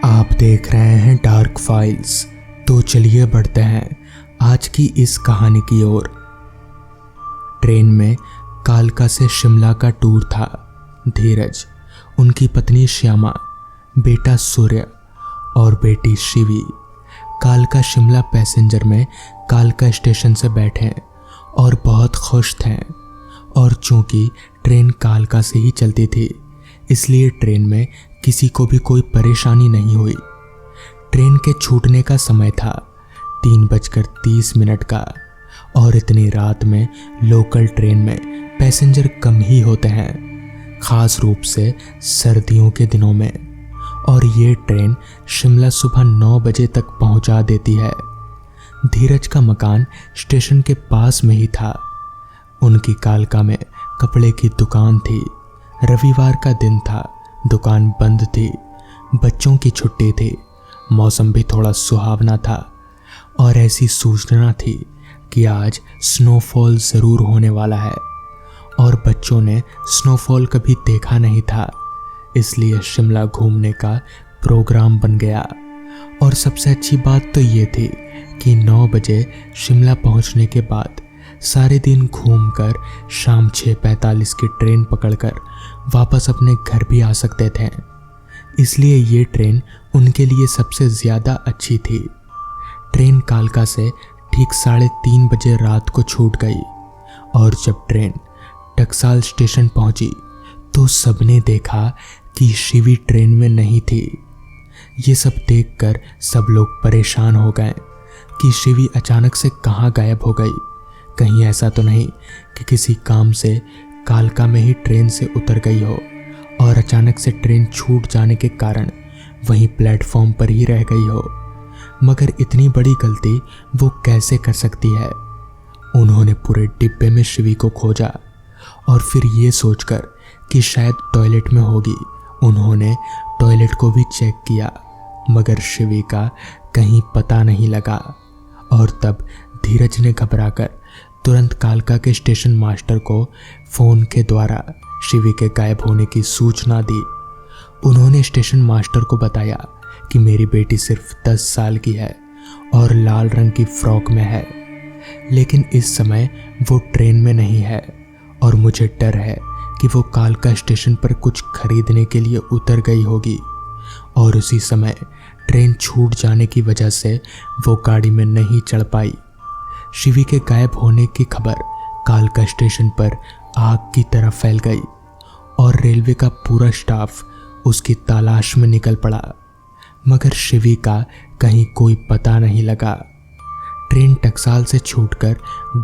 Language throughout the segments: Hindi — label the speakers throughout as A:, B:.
A: आप देख रहे हैं डार्क फाइल्स। तो चलिए बढ़ते हैं आज की इस कहानी की ओर। ट्रेन में कालका से शिमला का टूर था। धीरज, उनकी पत्नी श्यामा, बेटा सूर्य और बेटी शिवी कालका शिमला पैसेंजर में कालका स्टेशन से बैठे और बहुत खुश थे। और चूंकि ट्रेन कालका से ही चलती थी, इसलिए ट्रेन में किसी को भी कोई परेशानी नहीं हुई। ट्रेन के छूटने का समय था 3:30 का, और इतनी रात में लोकल ट्रेन में पैसेंजर कम ही होते हैं, खास रूप से सर्दियों के दिनों में। और ये ट्रेन शिमला सुबह 9 बजे तक पहुंचा देती है। धीरज का मकान स्टेशन के पास में ही था। उनकी कालका में कपड़े की दुकान थी। रविवार का दिन था, दुकान बंद थी। बच्चों की छुट्टी थी। मौसम भी थोड़ा सुहावना था और ऐसी सूचना थी कि आज स्नोफॉल ज़रूर होने वाला है। और बच्चों ने स्नोफॉल कभी देखा नहीं था, इसलिए शिमला घूमने का प्रोग्राम बन गया। और सबसे अच्छी बात तो ये थी कि 9 बजे शिमला पहुंचने के बाद सारे दिन घूमकर शाम 6:45 की ट्रेन पकड़कर वापस अपने घर भी आ सकते थे। इसलिए ये ट्रेन उनके लिए सबसे ज़्यादा अच्छी थी। ट्रेन कालका से ठीक 3:30 बजे रात को छूट गई। और जब ट्रेन टकसाल स्टेशन पहुंची तो सबने देखा कि शिवी ट्रेन में नहीं थी। ये सब देखकर सब लोग परेशान हो गए कि शिवी अचानक से कहाँ गायब हो गई। कहीं ऐसा तो नहीं कि किसी काम से कालका में ही ट्रेन से उतर गई हो और अचानक से ट्रेन छूट जाने के कारण वहीं प्लेटफॉर्म पर ही रह गई हो। मगर इतनी बड़ी गलती वो कैसे कर सकती है। उन्होंने पूरे डिब्बे में शिवी को खोजा और फिर ये सोचकर कि शायद टॉयलेट में होगी, उन्होंने टॉयलेट को भी चेक किया, मगर शिवी का कहीं पता नहीं लगा। और तब धीरज ने घबराकर तुरंत कालका के स्टेशन मास्टर को फ़ोन के द्वारा शिवी के गायब होने की सूचना दी। उन्होंने स्टेशन मास्टर को बताया कि मेरी बेटी सिर्फ 10 साल की है और लाल रंग की फ्रॉक में है, लेकिन इस समय वो ट्रेन में नहीं है और मुझे डर है कि वो कालका स्टेशन पर कुछ खरीदने के लिए उतर गई होगी और उसी समय ट्रेन छूट जाने की वजह से वो गाड़ी में नहीं चढ़ पाई। शिवी के गायब होने की खबर कालका स्टेशन पर आग की तरह फैल गई और रेलवे का पूरा स्टाफ उसकी तलाश में निकल पड़ा, मगर शिवी का कहीं कोई पता नहीं लगा। ट्रेन टकसाल से छूटकर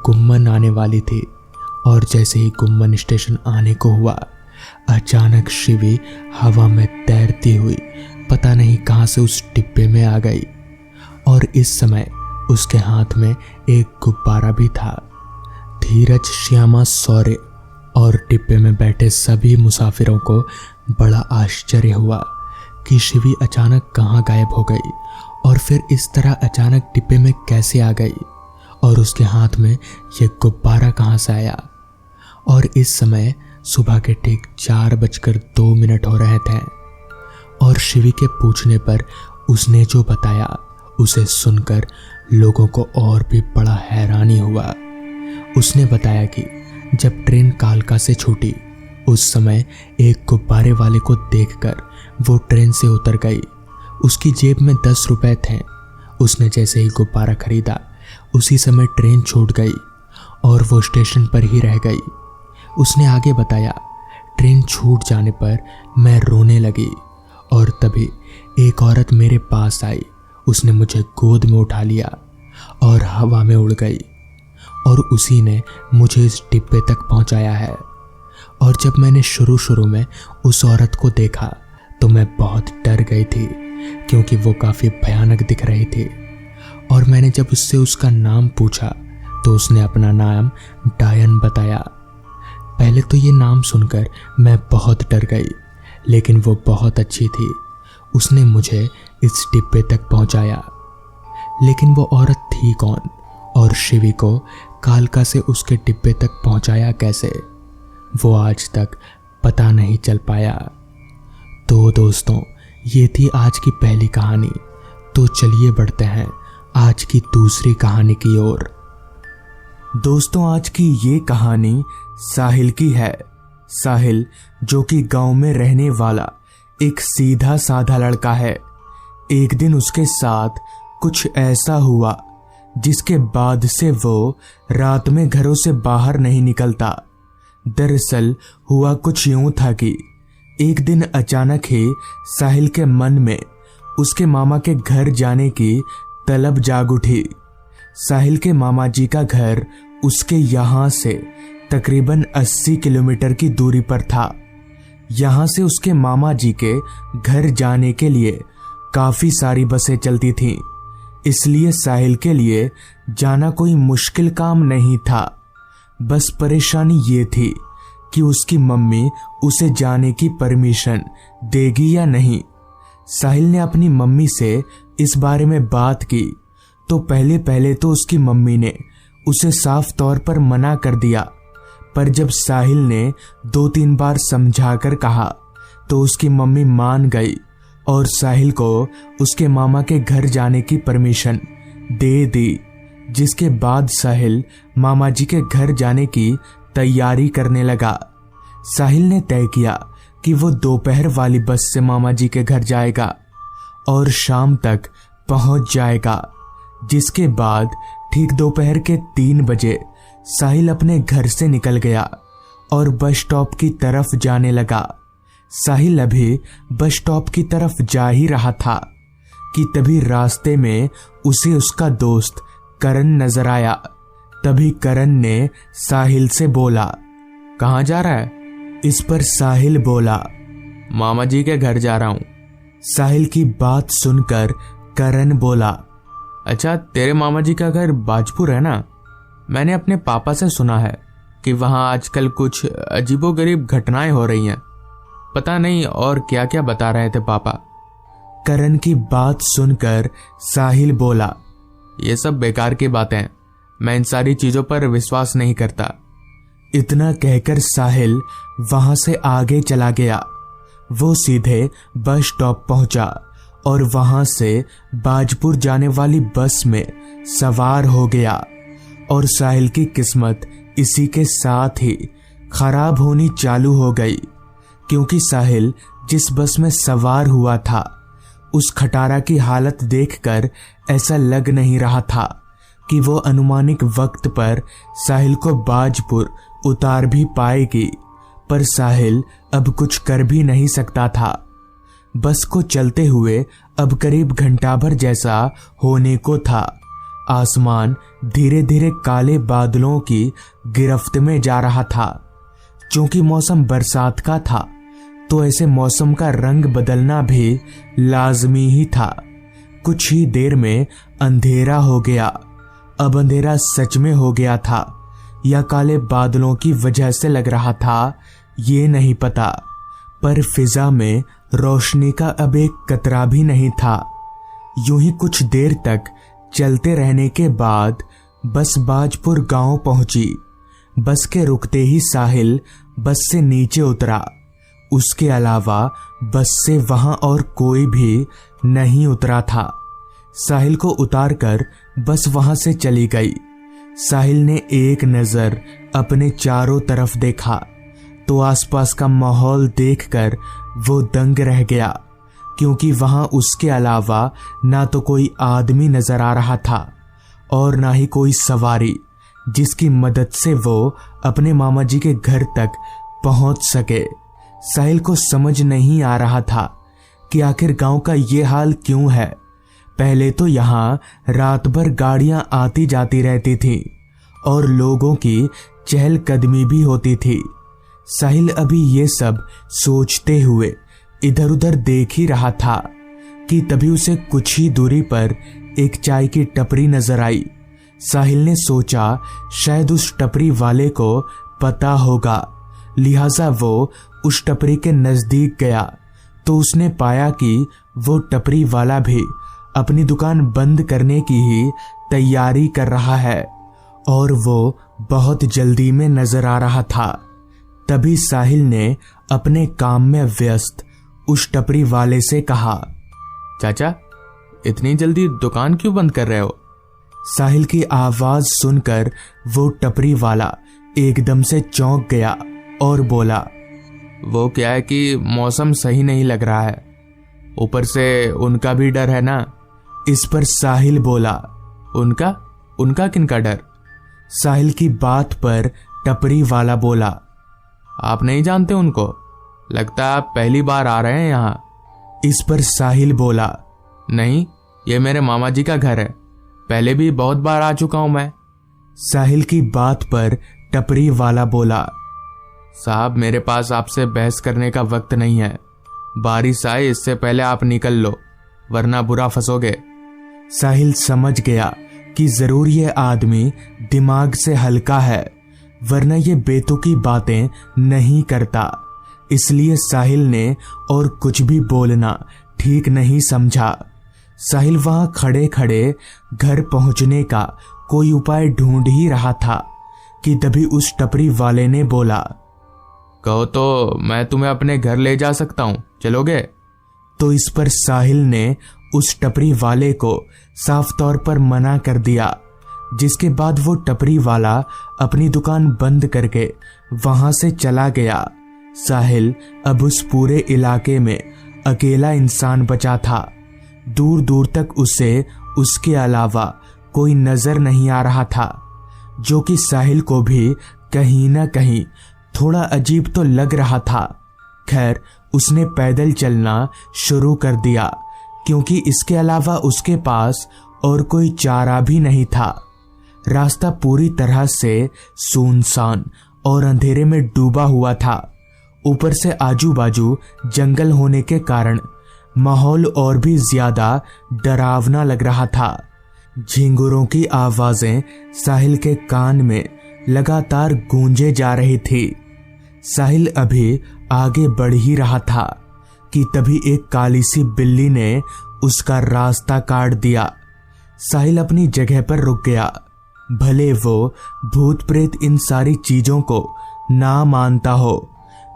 A: गुम्मन आने वाली थी और जैसे ही गुम्मन स्टेशन आने को हुआ, अचानक शिवी हवा में तैरती हुई पता नहीं कहां से उस डिब्बे में आ गई। और इस समय उसके हाथ में एक गुब्बारा भी था। धीरज, श्यामा, सौर्य और डिब्बे में बैठे सभी मुसाफिरों को बड़ा आश्चर्य हुआ कि शिवी अचानक कहाँ गायब हो गई और फिर इस तरह अचानक डिब्बे में कैसे आ गई और उसके हाथ में ये गुब्बारा कहाँ से आया। और इस समय सुबह के ठीक 4:02 हो रहे थे और शिवी के पूछने पर उसने जो बताया उसे सुनकर लोगों को और भी बड़ा हैरानी हुआ। उसने बताया कि जब ट्रेन कालका से छूटी उस समय एक गुब्बारे वाले को देखकर वो ट्रेन से उतर गई। उसकी जेब में 10 रुपए थे। उसने जैसे ही गुब्बारा खरीदा उसी समय ट्रेन छूट गई और वो स्टेशन पर ही रह गई। उसने आगे बताया, ट्रेन छूट जाने पर मैं रोने लगी और तभी एक औरत मेरे पास आई। उसने मुझे गोद में उठा लिया और हवा में उड़ गई और उसी ने मुझे इस डिब्बे तक पहुंचाया है। और जब मैंने शुरू में उस औरत को देखा तो मैं बहुत डर गई थी, क्योंकि वो काफ़ी भयानक दिख रही थी। और मैंने जब उससे उसका नाम पूछा तो उसने अपना नाम डायन बताया। पहले तो ये नाम सुनकर मैं बहुत डर गई, लेकिन वो बहुत अच्छी थी। उसने मुझे इस डिब्बे तक पहुंचाया। लेकिन वो औरत थी कौन और शिवी को कालका से उसके डिब्बे तक पहुंचाया कैसे, वो आज तक पता नहीं चल पाया। तो दोस्तों, ये थी आज की पहली कहानी। तो चलिए बढ़ते हैं आज की दूसरी कहानी की ओर। दोस्तों, आज की ये कहानी साहिल की है। साहिल जो कि गांव में रहने वाला एक सीधा साधा लड़का है। एक दिन उसके साथ कुछ ऐसा हुआ जिसके बाद से वो रात में घरों से बाहर नहीं निकलता। दरअसल हुआ कुछ यूं था कि एक दिन अचानक ही साहिल के मन में उसके मामा के घर जाने की तलब जाग उठी। साहिल के मामा जी का घर उसके यहाँ से तकरीबन 80 किलोमीटर की दूरी पर था। यहाँ से उसके मामा जी के घर जाने के लिए काफी सारी बसें चलती थीं, इसलिए साहिल के लिए जाना कोई मुश्किल काम नहीं था। बस परेशानी ये थी कि उसकी मम्मी उसे जाने की परमिशन देगी या नहीं। साहिल ने अपनी मम्मी से इस बारे में बात की तो पहले तो उसकी मम्मी ने उसे साफ तौर पर मना कर दिया, पर जब साहिल ने 2-3 बार समझाकर कहा तो उसकी मम्मी मान गई और साहिल को उसके मामा के घर जाने की परमिशन दे दी। जिसके बाद साहिल मामा जी के घर जाने की तैयारी करने लगा। साहिल ने तय किया कि वो दोपहर वाली बस से मामा जी के घर जाएगा और शाम तक पहुंच जाएगा। जिसके बाद ठीक दोपहर के 3 बजे साहिल अपने घर से निकल गया और बस स्टॉप की तरफ जाने लगा। साहिल अभी बस स्टॉप की तरफ जा ही रहा था कि तभी रास्ते में उसे उसका दोस्त करण नजर आया। तभी करण ने साहिल से बोला, कहाँ जा रहा है? इस पर साहिल बोला, मामा जी के घर जा रहा हूं। साहिल की बात सुनकर करण बोला, अच्छा तेरे मामा जी का घर बाजपुर है ना? मैंने अपने पापा से सुना है कि वहां आजकल कुछ अजीबोगरीब घटनाएं हो रही हैं। पता नहीं और क्या क्या बता रहे थे पापा। करण की बात सुनकर साहिल बोला, ये सब बेकार की बातें हैं, मैं इन सारी चीजों पर विश्वास नहीं करता। इतना कहकर साहिल वहां से आगे चला गया। वो सीधे बस स्टॉप पहुंचा और वहां से बाजपुर जाने वाली बस में सवार हो गया। और साहिल की किस्मत इसी के साथ ही खराब होनी चालू हो गई, क्योंकि साहिल जिस बस में सवार हुआ था उस खटारा की हालत देखकर ऐसा लग नहीं रहा था कि वो अनुमानित वक्त पर साहिल को बाजपुर उतार भी पाएगी। पर साहिल अब कुछ कर भी नहीं सकता था। बस को चलते हुए अब करीब घंटा भर जैसा होने को था। आसमान धीरे धीरे काले बादलों की गिरफ्त में जा रहा था। क्योंकि मौसम बरसात का था तो ऐसे मौसम का रंग बदलना भी लाजमी ही था। कुछ ही देर में अंधेरा हो गया। अब अंधेरा सच में हो गया था या काले बादलों की वजह से लग रहा था, ये नहीं पता। पर फिजा में रोशनी का अब एक कतरा भी नहीं था। यूं ही कुछ देर तक चलते रहने के बाद बस बाजपुर गांव पहुंची। बस के रुकते ही साहिल बस से नीचे उतरा। उसके अलावा बस से वहां और कोई भी नहीं उतरा था। साहिल को उतारकर बस वहां से चली गई। साहिल ने एक नजर अपने चारों तरफ देखा तो आसपास का माहौल देखकर वो दंग रह गया, क्योंकि वहां उसके अलावा ना तो कोई आदमी नजर आ रहा था और ना ही कोई सवारी जिसकी मदद से वो अपने मामा जी के घर तक पहुंच सके। साहिल को समझ नहीं आ रहा था कि आखिर गांव का ये हाल क्यों है। पहले तो यहाँ रात भर गाड़ियां आती जाती रहती थी और लोगों की चहलकदमी भी होती थी। साहिल अभी ये सब सोचते हुए इधर उधर देख ही रहा था कि तभी उसे कुछ ही दूरी पर एक चाय की टपरी नजर आई। साहिल ने सोचा शायद उस टपरी वाले को पता होगा, लिहाजा वो उस टपरी के नजदीक गया तो उसने पाया कि वो टपरी वाला भी अपनी दुकान बंद करने की ही तैयारी कर रहा है और वो बहुत जल्दी में नजर आ रहा था। तभी साहिल ने अपने काम में व्यस्त उस टपरी वाले से कहा, चाचा इतनी जल्दी दुकान क्यों बंद कर रहे हो? साहिल की आवाज सुनकर वो टपरी वाला एकदम से चौंक गया और बोला, वो क्या है कि मौसम सही नहीं लग रहा है, ऊपर से उनका भी डर है ना। इस पर साहिल बोला, उनका किनका डर? साहिल की बात पर टपरी वाला बोला, आप नहीं जानते उनको? लगता है आप पहली बार आ रहे हैं यहाँ। इस पर साहिल बोला, नहीं, ये मेरे मामा जी का घर है, पहले भी बहुत बार आ चुका हूं मैं। साहिल की बात पर टपरी वाला बोला, साहब मेरे पास आपसे बहस करने का वक्त नहीं है, बारिश आए इससे पहले आप निकल लो वरना बुरा फंसोगे। साहिल समझ गया कि जरूर ये आदमी दिमाग से हल्का है, वरना ये बेतुकी बातें नहीं करता। इसलिए साहिल ने और कुछ भी बोलना ठीक नहीं समझा। साहिल वहां खड़े खड़े घर पहुंचने का कोई उपाय ढूंढ ही रहा था कि तभी उस टपरी वाले ने बोला, कहो तो मैं तुम्हें अपने घर ले जा सकता हूं, चलोगे? तो इस पर साहिल ने उस टपरी वाले को साफ तौर पर मना कर दिया, जिसके बाद वो टपरी वाला अपनी दुकान बंद करके वहां से चला गया। साहिल अब उस पूरे इलाके में अकेला इंसान बचा था। दूर दूर तक उसे उसके अलावा कोई नजर नहीं आ रहा था, जो कि साहिल को भी कहीं ना कहीं थोड़ा अजीब तो लग रहा था। खैर उसने पैदल चलना शुरू कर दिया, क्योंकि इसके अलावा उसके पास और कोई चारा भी नहीं था। रास्ता पूरी तरह से सुनसान और अंधेरे में डूबा हुआ था। ऊपर से आजू बाजू जंगल होने के कारण माहौल और भी ज्यादा डरावना लग रहा था। झिंगुरों की आवाजें साहिल के कान में लगातार गूंजे जा रही थी। साहिल अभी आगे बढ़ ही रहा था कि तभी एक काली सी बिल्ली ने उसका रास्ता काट दिया। साहिल अपनी जगह पर रुक गया। भले वो भूत प्रेत इन सारी चीजों को ना मानता हो,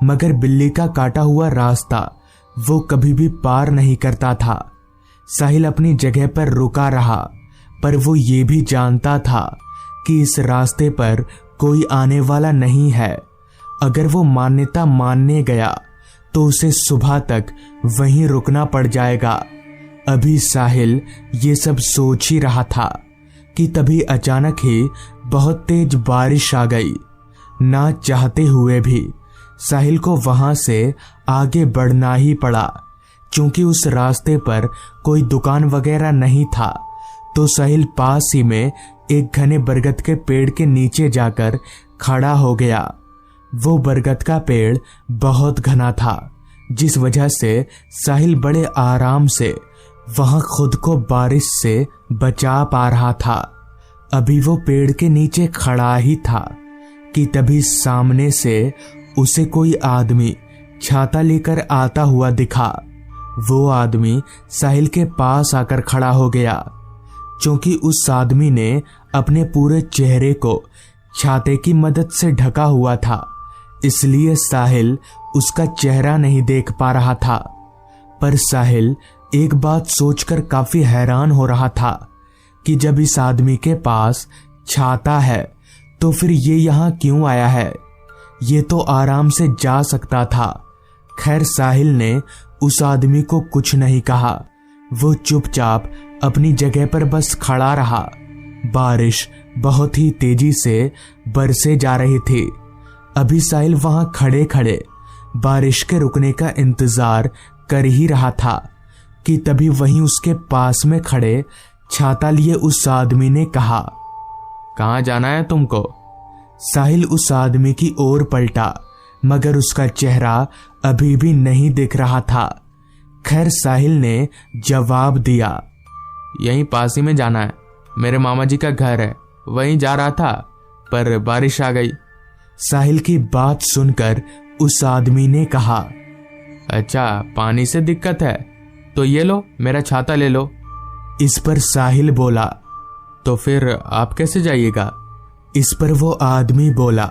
A: मगर बिल्ली का काटा हुआ रास्ता वो कभी भी पार नहीं करता था। साहिल अपनी जगह पर रुका रहा, पर वो ये भी जानता था कि इस रास्ते पर कोई आने वाला नहीं है। अगर वो मान्यता मानने गया तो उसे सुबह तक वहीं रुकना पड़ जाएगा। अभी साहिल ये सब सोच ही रहा था कि तभी अचानक ही बहुत तेज बारिश आ गई। ना चाहते हुए भी साहिल को वहां से आगे बढ़ना ही पड़ा, क्योंकि उस रास्ते पर कोई दुकान वगैरह नहीं था। तो साहिल पास ही में एक घने बरगद के पेड़ के नीचे जाकर खड़ा हो गया। वो बरगद का पेड़ बहुत घना था, जिस वजह से साहिल बड़े आराम से वहां खुद को बारिश से बचा पा रहा था। अभी वो पेड़ के नीचे खड़ा ही था कि तभी सामने से उसे कोई आदमी छाता लेकर आता हुआ दिखा। वो आदमी साहिल के पास आकर खड़ा हो गया। क्योंकि उस आदमी ने अपने पूरे चेहरे को छाते की मदद से ढका हुआ था, इसलिए साहिल उसका चेहरा नहीं देख पा रहा था। पर साहिल एक बात सोचकर काफी हैरान हो रहा था कि जब इस आदमी के पास छाता है तो फिर ये यहाँ क्यों आया है? ये तो आराम से जा सकता था। खैर साहिल ने उस आदमी को कुछ नहीं कहा। वो चुपचाप अपनी जगह पर बस खड़ा रहा। बारिश बहुत ही तेजी से बरसे जा रही थी। अभी साहिल वहां खड़े खड़े बारिश के रुकने का इंतजार कर ही रहा था कि तभी वहीं उसके पास में खड़े छाता लिए उस आदमी ने कहा, कहाँ जाना है तुमको? साहिल उस आदमी की ओर पलटा, मगर उसका चेहरा अभी भी नहीं दिख रहा था। खैर साहिल ने जवाब दिया, यहीं पास ही में जाना है, मेरे मामा जी का घर है, वहीं जा रहा था पर बारिश आ गई। साहिल की बात सुनकर उस आदमी ने कहा, अच्छा पानी से दिक्कत है तो ये लो मेरा छाता ले लो। इस पर साहिल बोला, तो फिर आप कैसे जाइएगा? इस पर वो आदमी बोला,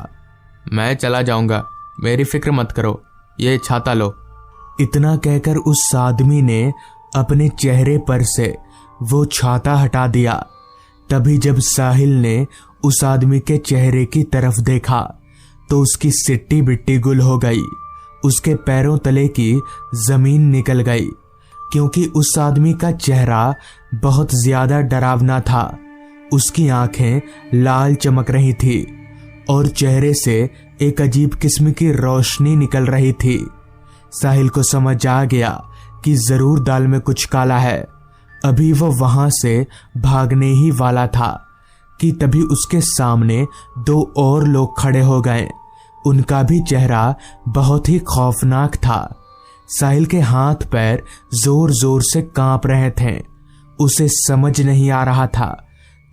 A: मैं चला जाऊंगा, मेरी फिक्र मत करो, ये छाता लो। इतना कहकर उस आदमी ने अपने चेहरे पर से वो छाता हटा दिया। तभी जब साहिल ने उस आदमी के चेहरे की तरफ देखा तो उसकी सिट्टी बिट्टी गुल हो गई। उसके पैरों तले की जमीन निकल गई, क्योंकि उस आदमी का चेहरा बहुत ज्यादा डरावना था। उसकी आंखें लाल चमक रही थी और चेहरे से एक अजीब किस्म की रोशनी निकल रही थी। साहिल को समझ आ गया कि जरूर दाल में कुछ काला है। अभी वह वहां से भागने ही वाला था कि तभी उसके सामने 2 और लोग खड़े हो गए। उनका भी चेहरा बहुत ही खौफनाक था। साहिल के हाथ पैर जोर जोर से कांप रहे थे। उसे समझ नहीं आ रहा था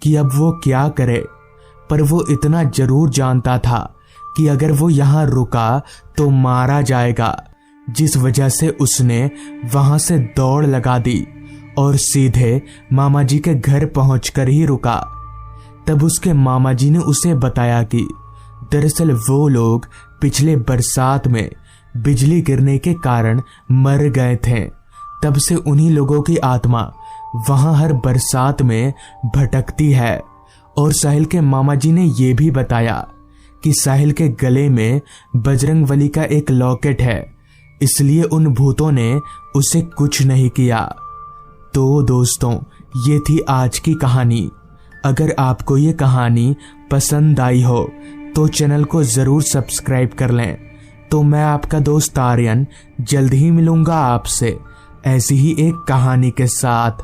A: कि अब वो क्या करे, पर वो इतना जरूर जानता था कि अगर वो यहाँ रुका तो मारा जाएगा, जिस वजह से उसने वहां से दौड़ लगा दी और सीधे मामा जी के घर पहुंचकर ही रुका। तब उसके मामा जी ने उसे बताया कि दरअसल वो लोग पिछले बरसात में बिजली गिरने के कारण मर गए थे। तब से उन्हीं लोगों की आत्मा वहां हर बरसात में भटकती है। और साहिल के मामा जी ने यह भी बताया कि साहिल के गले में बजरंगबली का एक लॉकेट है, इसलिए उन भूतों ने उसे कुछ नहीं किया। तो दोस्तों, ये थी आज की कहानी। अगर आपको ये कहानी पसंद आई हो तो चैनल को ज़रूर सब्सक्राइब कर लें। तो मैं आपका दोस्त आर्यन जल्द ही मिलूंगा आपसे ऐसी ही एक कहानी के साथ।